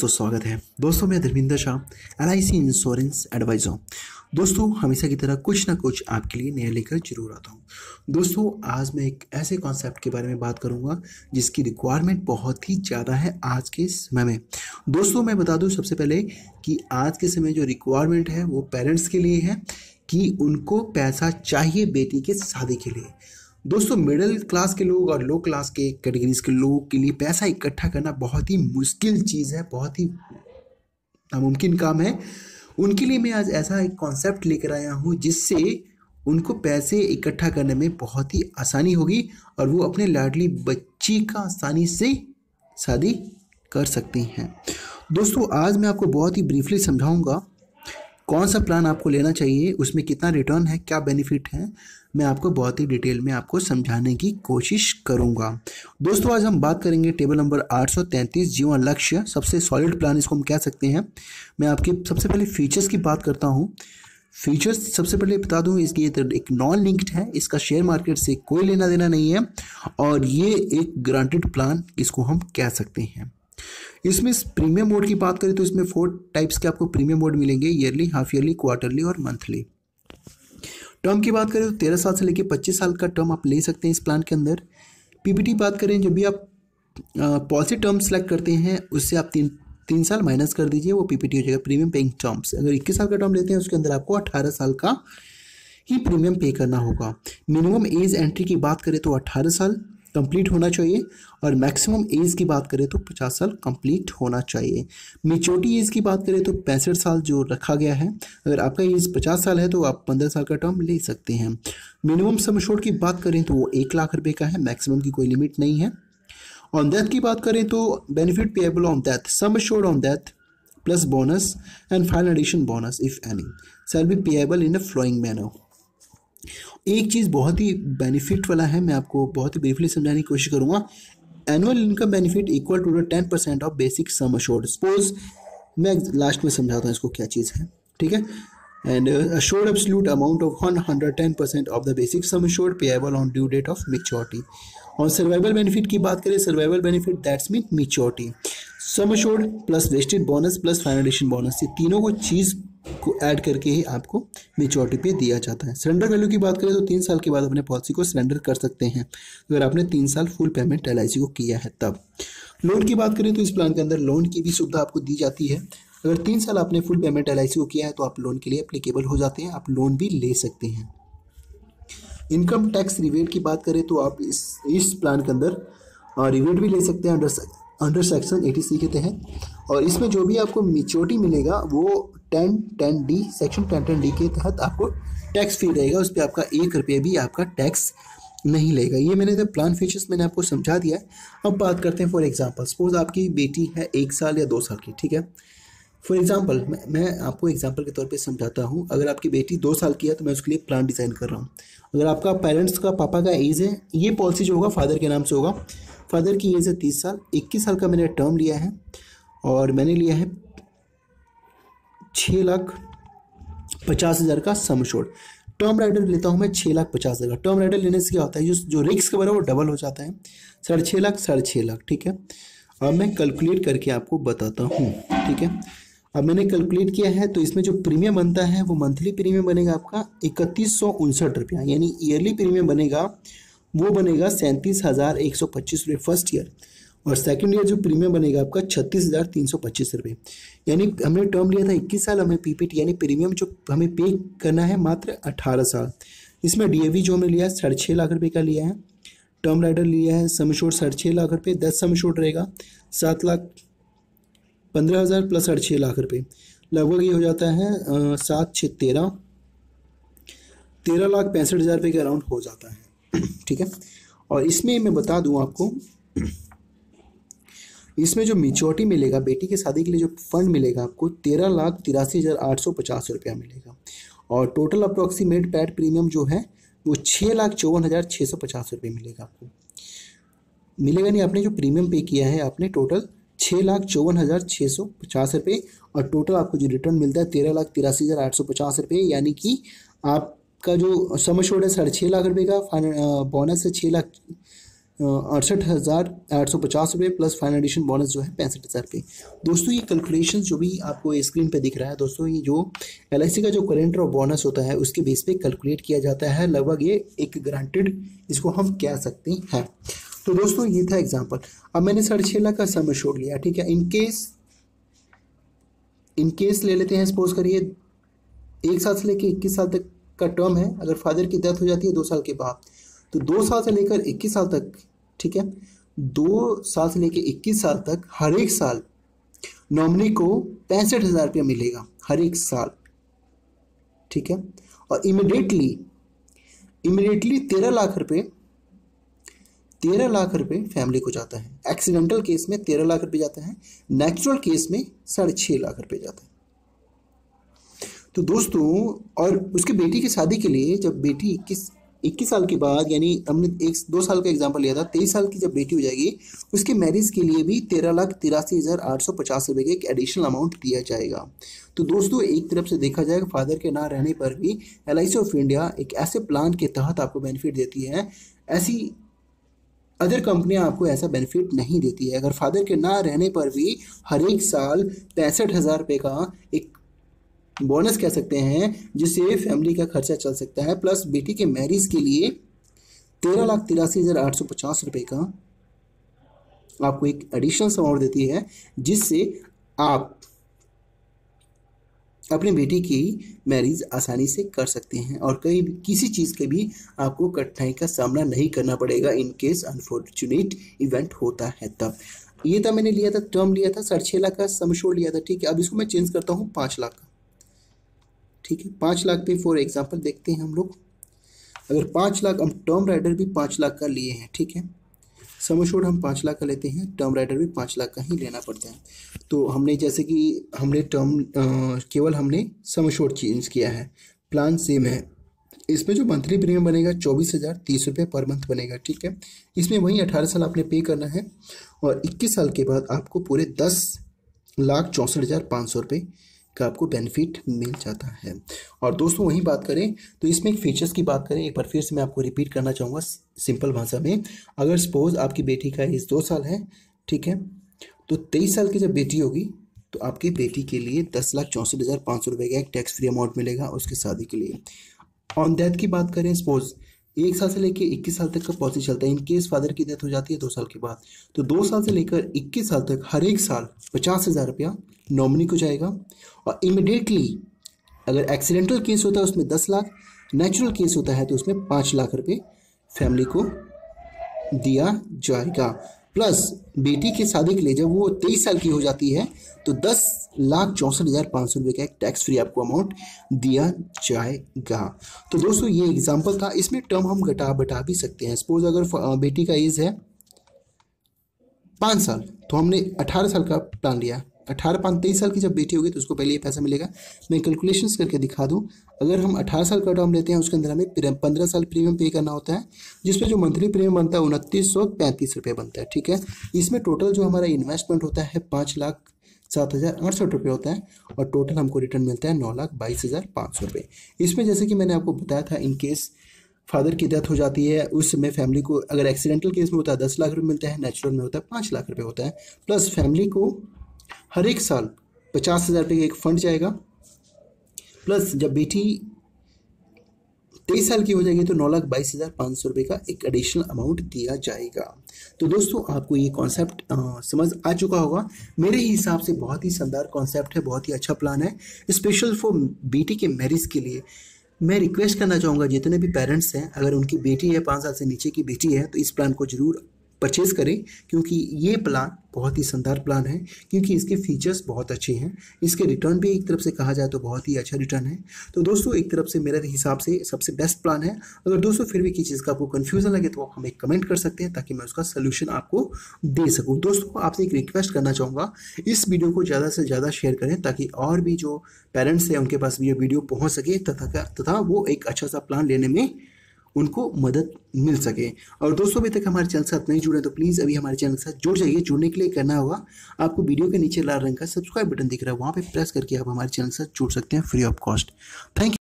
दोस्तों स्वागत है। दोस्तों मैं Dharmendra Shah LIC insurance advisor. दोस्तों हमेशा की तरह कुछ ना कुछ आपके लिए नया लेकर जरूर आता हूँ। दोस्तों आज मैं एक ऐसे कॉन्सेप्ट के बारे में बात करूँगा जिसकी रिक्वायरमेंट बहुत ही ज़्यादा है आज के समय में। दोस्तों मैं बता दूँ सबसे पहले कि आज के समय जो रिक्वायरमेंट है वो पेरेंट्स के लिए है कि उनको पैसा चाहिए बेटी के शादी के लिए। दोस्तों मिडिल क्लास के लोग और लो क्लास के कैटेगरीज के लोगों के लिए पैसा इकट्ठा करना बहुत ही मुश्किल चीज़ है, बहुत ही नामुमकिन काम है। उनके लिए मैं आज ऐसा एक कॉन्सेप्ट लेकर आया हूँ जिससे उनको पैसे इकट्ठा करने में बहुत ही आसानी होगी और वो अपने लाडली बच्ची का आसानी से शादी कर सकती हैं। दोस्तों आज मैं आपको बहुत ही ब्रीफली समझाऊंगा कौन सा प्लान आपको लेना चाहिए, उसमें कितना रिटर्न है, क्या बेनिफिट है, मैं आपको बहुत ही डिटेल में आपको समझाने की कोशिश करूंगा। दोस्तों आज हम बात करेंगे टेबल नंबर 833 जीवन लक्ष्य, सबसे सॉलिड प्लान इसको हम कह सकते हैं। मैं आपके सबसे पहले फीचर्स की बात करता हूं। फीचर्स सबसे पहले बता दूं, इसकी एक नॉन लिंक्ड है, इसका शेयर मार्केट से कोई लेना देना नहीं है और ये एक ग्रांटेड प्लान इसको हम कह सकते हैं। इसमें प्रीमियम मोड की बात करें तो इसमें 4 टाइप्स के आपको प्रीमियम मोड मिलेंगे, ईयरली, हाफ ईयरली, क्वार्टरली और मंथली। टर्म की बात करें तो 13 साल से लेकर 25 साल का टर्म आप ले सकते हैं इस प्लान के अंदर। पीपीटी बात करें, जब भी आप पॉलिसी टर्म सेलेक्ट करते हैं उससे आप तीन साल माइनस कर दीजिए, वो पीपीटी हो जाएगा प्रीमियम पेइंग टर्म्स। अगर 21 साल का टर्म लेते हैं उसके अंदर आपको 18 साल का ही प्रीमियम पे करना होगा। मिनिमम एज एंट्री की बात करें तो 18 साल कंप्लीट होना चाहिए और मैक्सिमम एज की बात करें तो 50 साल कंप्लीट होना चाहिए। मेच्योरिटी एज की बात करें तो 65 साल जो रखा गया है। अगर आपका एज 50 साल है तो आप 15 साल का टर्म ले सकते हैं। मिनिमम सम एश्योर्ड की बात करें तो वो 1 लाख रुपए का है, मैक्सिमम की कोई लिमिट नहीं है। ऑन डेथ की बात करें तो benefit payable on death, sum assured on death plus bonus and final addition bonus if any shall be payable in a flowing manner. एक चीज़ बहुत ही बेनिफिट वाला है, मैं आपको बहुत ही ब्रीफली समझाने की कोशिश करूंगा। Annual income benefit equal to the 10% of basic sum assured. Suppose मैं लास्ट में समझाता हूँ इसको क्या चीज़ है, ठीक है। And assured absolute amount of 110% of the basic sum assured payable on due date of maturity. और सर्वाइवल बेनिफिट की बात करें, survival benefit that's mean maturity, sum assured plus vested bonus plus final addition bonus, ये तीनों को चीज़ को add करके ही आपको मैच्योरिटी पे दिया जाता है। सरेंडर वैल्यू की बात करें तो 3 साल के बाद अपने पॉलिसी को सरेंडर कर सकते हैं अगर आपने 3 साल फुल पेमेंट LIC को किया है तब। लोन की बात करें तो इस प्लान के अंदर लोन की भी सुविधा आपको दी जाती है। अगर 3 साल आपने फुल पेमेंट LIC को किया है तो आप लोन के लिए एप्लीकेबल हो जाते हैं, आप लोन भी ले सकते हैं। इनकम टैक्स रिबेट की बात करें तो आप इस प्लान के अंदर रिबेट भी ले सकते हैं अंडर सेक्शन 80C के तहत। और इसमें जो भी आपको मैच्योरिटी मिलेगा वो 1010D सेक्शन 1010D के तहत आपको टैक्स फ्री रहेगा, उस पर आपका 1 रुपये भी आपका टैक्स नहीं लेगा। ये मैंने तो प्लान फीचर्स मैंने आपको समझा दिया है। अब बात करते हैं फॉर एग्जांपल, सपोज आपकी बेटी है 1 साल या 2 साल की, ठीक है। फॉर एग्जांपल मैं आपको एग्जांपल के तौर पे समझाता हूँ। अगर आपकी बेटी 2 साल की है तो मैं उसके लिए प्लान डिज़ाइन कर रहा हूँ। अगर आपका पेरेंट्स का पापा का एज है, ये पॉलिसी जो होगा फादर के नाम से होगा। फादर की एज है 30 साल, 21 साल का मैंने टर्म लिया है और मैंने लिया है 6,50,000 का सम एश्योर्ड। टर्म राइडर लेता हूँ मैं 6,50,000 का। टर्म राइडर लेने से क्या होता है, जो रिस्क कवर है वो डबल हो जाता है, 6.5 लाख 6.5 लाख, ठीक है। अब मैं कैलकुलेट करके आपको बताता हूँ, ठीक है। अब मैंने कैलकुलेट किया है तो इसमें जो प्रीमियम बनता है वो मंथली प्रीमियम बनेगा आपका 3159 रुपया, यानी ईयरली प्रीमियम बनेगा वो बनेगा 37,125 रुपये फर्स्ट ईयर, और सेकंड ईयर जो प्रीमियम बनेगा आपका 36,325 रुपये। यानी हमने टर्म लिया था 21 साल, हमें पीपीटी यानी प्रीमियम जो हमें पे करना है मात्र 18 साल। इसमें DAV जो हमने लिया है 6.5 लाख रुपये का लिया है। टर्म राइडर लिया है सम एश्योर्ड 6.5 लाख रुपये, 10 सम एश्योर्ड रहेगा 7,15,000 प्लस 6.5 लाख रुपये, लगभग ये हो जाता है 13,65,000 रुपये के अराउंड हो जाता है, ठीक है। और इसमें मैं बता दूं आपको, इसमें जो मैच्योरिटी मिलेगा बेटी की शादी के लिए जो फंड मिलेगा आपको 13,83,850 रुपया मिलेगा। और टोटल अप्रोक्सीमेट पैड प्रीमियम जो है वो 6,54,650 रुपये मिलेगा आपको। मिलेगा नहीं, आपने जो प्रीमियम पे किया है आपने टोटल 6,54,650 रुपये, और टोटल आपको जो रिटर्न मिलता है 13,83,850 रुपये, यानी कि आपका जो सम एश्योर्ड है 6.5 लाख रुपये का, बोनस है 6 lakh ₹68,850 plus final addition bonus जो है 65,000 रुपये। दोस्तों ये कैलकुलेशन जो भी आपको स्क्रीन पे दिख रहा है दोस्तों, ये जो LIC का जो करेंट और बोनस होता है उसके बेस पे कैलकुलेट किया जाता है। लगभग ये एक ग्रांटेड इसको हम कह सकते हैं। तो दोस्तों ये था एग्जाम्पल। अब मैंने 6.5 लाख का सम एश्योर्ड लिया, ठीक है। इनकेस ले लेते हैं, सपोज करिए 1 साल से लेकर 21 साल तक का टर्म है। अगर फादर की डेथ हो जाती है 2 साल के बाद, तो 2 साल से लेकर 21 साल तक, ठीक है, 2 साल से लेकर 21 साल तक हर एक साल नॉमिनी को 65,000 रुपया मिलेगा हर एक साल, ठीक है। और इमिडिएटली 13 लाख रुपए फैमिली को जाता है। एक्सीडेंटल केस में 13 लाख रुपए जाता है, नेचुरल केस में 6.5 लाख रुपए जाता है। तो दोस्तों, और उसके बेटी की शादी के लिए जब बेटी 21 साल के बाद, यानी हमने 2 साल का एग्जांपल लिया था, 23 साल की जब बेटी हो जाएगी उसके मैरिज के लिए भी 13,83,850 रुपये का एक एडिशनल अमाउंट दिया जाएगा। तो दोस्तों एक तरफ से देखा जाएगा फादर के ना रहने पर भी LIC ऑफ इंडिया एक ऐसे प्लान के तहत आपको बेनिफिट देती है, ऐसी अदर कंपनियां आपको ऐसा बेनिफिट नहीं देती है। अगर फादर के ना रहने पर भी हर एक साल 65,000 रुपये का एक बोनस कह सकते हैं जिससे फैमिली का खर्चा चल सकता है, प्लस बेटी के मैरिज के लिए 13,83,850 रुपये का आपको एक एडिशनल अमाउंट देती है, जिससे आप अपनी बेटी की मैरिज आसानी से कर सकते हैं और किसी चीज़ के भी आपको कठिनाई का सामना नहीं करना पड़ेगा इन केस अनफॉर्चुनेट इवेंट होता है तब। ये था मैंने लिया था, टर्म लिया था 6.5 लाख का सम एश्योर्ड लिया था, ठीक है। अब इसको मैं चेंज करता हूँ 5 लाख का, ठीक है। 5 लाख पे फॉर एग्जांपल देखते हैं हम लोग। अगर 5 लाख, हम टर्म राइडर भी 5 लाख का लिए हैं, ठीक है। सम एश्योर्ड हम 5 लाख का लेते हैं, टर्म राइडर भी 5 लाख का ही लेना पड़ता है। तो हमने जैसे कि हमने केवल हमने सम एश्योर्ड चेंज किया है, प्लान सेम है। इसमें जो मंथली प्रीमियम बनेगा 24,030 रुपये पर मंथ बनेगा, ठीक है। इसमें वही 18 साल आपने पे करना है और 21 साल के बाद आपको पूरे 10,64,500 रुपये का आपको बेनिफिट मिल जाता है। और दोस्तों वहीं बात करें तो इसमें एक फीचर्स की बात करें, एक बार फिर से मैं आपको रिपीट करना चाहूँगा सिंपल भाषा में। अगर सपोज आपकी बेटी का एज 2 साल है, ठीक है, तो 23 साल की जब बेटी होगी तो आपकी बेटी के लिए 10,64,500 रुपये का एक टैक्स फ्री अमाउंट मिलेगा उसकी शादी के लिए। ऑन डेथ की बात करें, सपोज 1 साल से लेकर 21 साल तक का पॉलिसी चलता है। इन केस फादर की डेथ हो जाती है 2 साल के बाद, तो 2 साल से लेकर 21 साल तक हर एक साल 50,000 रुपया नॉमिनी को जाएगा। और इमिडिएटली अगर एक्सीडेंटल केस होता है उसमें 10 लाख, नेचुरल केस होता है तो उसमें 5 लाख रुपए फैमिली को दिया जाएगा। प्लस बेटी की शादी के लिए जब वो 23 साल की हो जाती है तो 10,64,500 रुपये का एक टैक्स फ्री आपको अमाउंट दिया जाएगा। तो दोस्तों ये एग्जांपल था, इसमें टर्म हम घटा भी सकते हैं। सपोज अगर बेटी का एज है 5 साल तो हमने 18 साल का प्लान लिया, 23 साल की जब बेटी होगी तो उसको पहले ये पैसा मिलेगा। मैं कैलकुलेशंस करके दिखा दूं, अगर हम 18 साल का टर्म लेते हैं उसके अंदर हमें 15 साल प्रीमियम पे करना होता है, जिसमें जो मंथली प्रीमियम बनता है 2935 रुपये बनता है, ठीक है। इसमें टोटल जो हमारा इन्वेस्टमेंट होता है 5,07,068 रुपये होता है और टोटल हमको रिटर्न मिलता है 9,22,500 रुपये। इसमें जैसे कि मैंने आपको बताया था, इन केस फादर की डेथ हो जाती है उस समय फैमिली को, अगर एक्सीडेंटल केस में होता है 10 लाख रुपये मिलता है, नेचुरल में होता है 5 लाख रुपये होता है। प्लस फैमिली को हर एक साल 50,000 रुपये का एक फंड जाएगा। प्लस जब बेटी 23 साल की हो जाएगी तो 9,22,500 रुपये का एक एडिशनल अमाउंट दिया जाएगा। तो दोस्तों आपको ये कॉन्सेप्ट समझ आ चुका होगा। मेरे हिसाब से बहुत ही शानदार कॉन्सेप्ट है, बहुत ही अच्छा प्लान है, स्पेशल फॉर बेटी के मैरिज के लिए। मैं रिक्वेस्ट करना चाहूँगा जितने भी पेरेंट्स हैं, अगर उनकी बेटी है 5 साल से नीचे की बेटी है तो इस प्लान को जरूर परचेज करें, क्योंकि ये प्लान बहुत ही शानदार प्लान है, क्योंकि इसके फीचर्स बहुत अच्छे हैं। इसके रिटर्न भी एक तरफ से कहा जाए तो बहुत ही अच्छा रिटर्न है। तो दोस्तों एक तरफ से मेरे हिसाब से सबसे बेस्ट प्लान है। अगर दोस्तों फिर भी किसी चीज़ का आपको कन्फ्यूजन लगे तो आप हमें कमेंट कर सकते हैं ताकि मैं उसका सोल्यूशन आपको दे सकूँ। दोस्तों आपसे एक रिक्वेस्ट करना चाहूँगा, इस वीडियो को ज़्यादा से ज़्यादा शेयर करें ताकि और भी जो पेरेंट्स हैं उनके पास भी ये वीडियो पहुँच सके तथा वो एक अच्छा सा प्लान लेने में उनको मदद मिल सके। और दोस्तों अभी तक हमारे चैनल के साथ नहीं जुड़े तो प्लीज़ अभी हमारे चैनल के साथ जुड़ जाइए। जुड़ने के लिए करना होगा, आपको वीडियो के नीचे लाल रंग का सब्सक्राइब बटन दिख रहा है, वहाँ पे प्रेस करके आप हमारे चैनल के साथ जुड़ सकते हैं free of cost. Thank you.